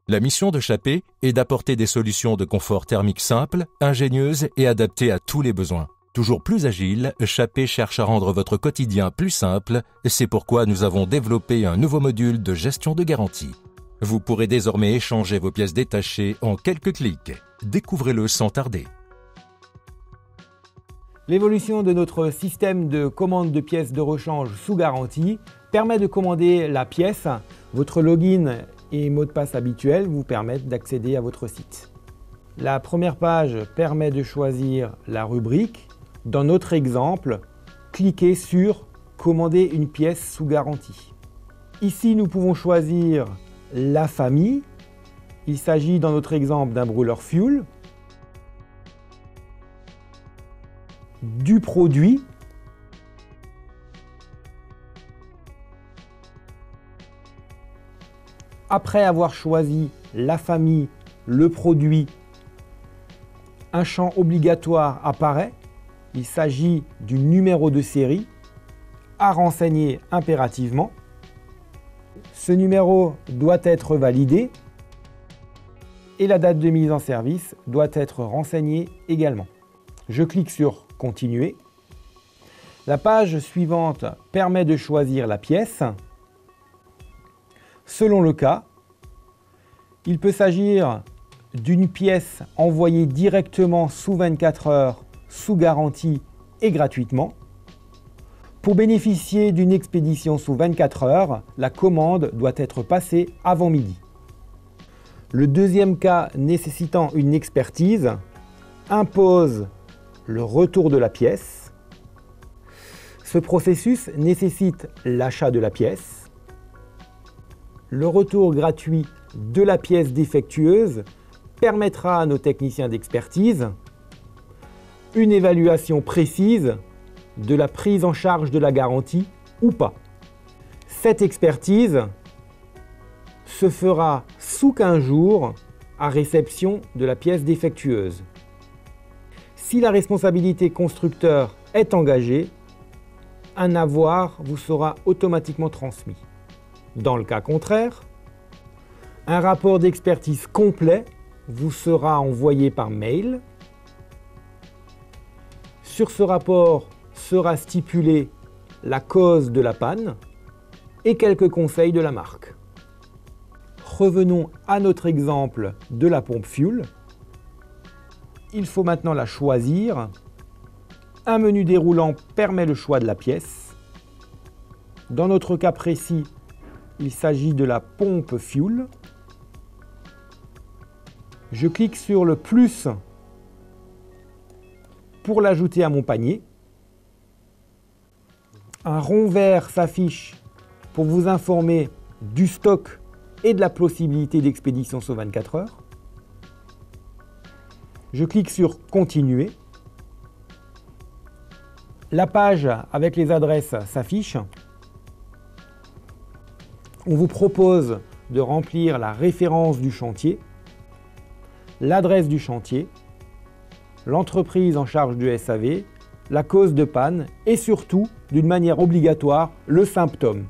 La mission de Chappée est d'apporter des solutions de confort thermique simples, ingénieuses et adaptées à tous les besoins. Toujours plus agile, Chappée cherche à rendre votre quotidien plus simple. C'est pourquoi nous avons développé un nouveau module de gestion de garantie. Vous pourrez désormais échanger vos pièces détachées en quelques clics. Découvrez-le sans tarder. L'évolution de notre système de commande de pièces de rechange sous garantie permet de commander la pièce. Votre login et mot de passe habituel vous permettent d'accéder à votre site. La première page permet de choisir la rubrique. Dans notre exemple, cliquez sur « Commander une pièce sous garantie ». Ici, nous pouvons choisir la famille. Il s'agit dans notre exemple d'un brûleur fuel, du produit, après avoir choisi la famille, le produit, un champ obligatoire apparaît. Il s'agit du numéro de série à renseigner impérativement. Ce numéro doit être validé et la date de mise en service doit être renseignée également. Je clique sur « Continuer ». La page suivante permet de choisir la pièce. Selon le cas, il peut s'agir d'une pièce envoyée directement sous 24 heures, sous garantie et gratuitement. Pour bénéficier d'une expédition sous 24 heures, la commande doit être passée avant midi. Le deuxième cas nécessitant une expertise impose le retour de la pièce. Ce processus nécessite l'achat de la pièce, le retour gratuit de la pièce défectueuse permettra à nos techniciens d'expertise une évaluation précise de la prise en charge de la garantie ou pas. Cette expertise se fera sous 15 jours à réception de la pièce défectueuse. Si la responsabilité constructeur est engagée, un avoir vous sera automatiquement transmis. Dans le cas contraire, un rapport d'expertise complet vous sera envoyé par mail. Sur ce rapport sera stipulée la cause de la panne et quelques conseils de la marque. Revenons à notre exemple de la pompe fuel. Il faut maintenant la choisir. Un menu déroulant permet le choix de la pièce. Dans notre cas précis, il s'agit de la pompe fuel. Je clique sur le plus pour l'ajouter à mon panier. Un rond vert s'affiche pour vous informer du stock et de la possibilité d'expédition sous 24 heures. Je clique sur « Continuer ». La page avec les adresses s'affiche. On vous propose de remplir la référence du chantier, l'adresse du chantier, l'entreprise en charge du SAV, la cause de panne et surtout, d'une manière obligatoire, le symptôme.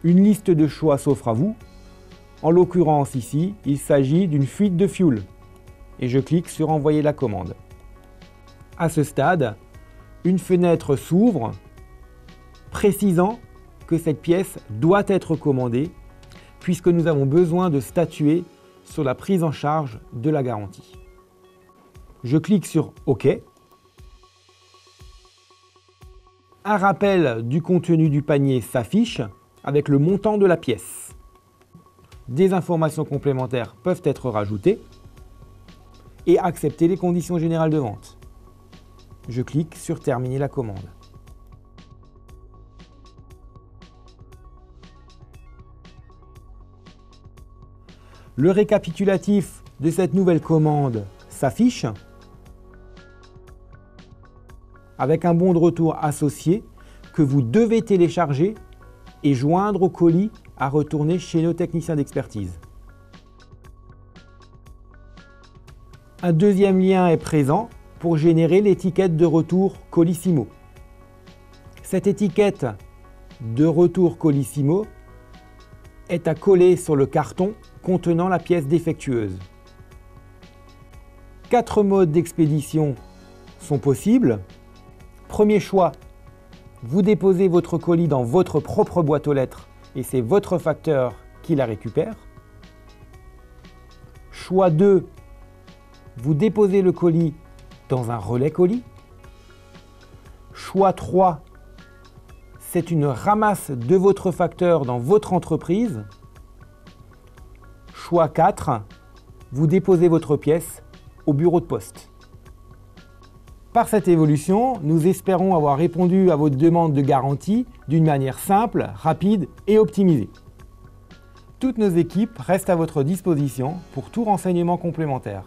Une liste de choix s'offre à vous. En l'occurrence ici, il s'agit d'une fuite de fuel. Et je clique sur « Envoyer la commande ». À ce stade, une fenêtre s'ouvre précisant que cette pièce doit être commandée puisque nous avons besoin de statuer sur la prise en charge de la garantie. Je clique sur « OK ». Un rappel du contenu du panier s'affiche avec le montant de la pièce. Des informations complémentaires peuvent être rajoutées et accepter les conditions générales de vente. Je clique sur « Terminer la commande ». Le récapitulatif de cette nouvelle commande s'affiche avec un bon de retour associé que vous devez télécharger et joindre au colis à retourner chez nos techniciens d'expertise. Un deuxième lien est présent pour générer l'étiquette de retour Colissimo. Cette étiquette de retour Colissimo est à coller sur le carton contenant la pièce défectueuse. 4 modes d'expédition sont possibles. Premier choix, vous déposez votre colis dans votre propre boîte aux lettres et c'est votre facteur qui la récupère. Choix 2, vous déposez le colis dans un relais colis. Choix 3, c'est une ramasse de votre facteur dans votre entreprise. Choix 4, vous déposez votre pièce au bureau de poste. Par cette évolution, nous espérons avoir répondu à votre demande de garantie d'une manière simple, rapide et optimisée. Toutes nos équipes restent à votre disposition pour tout renseignement complémentaire.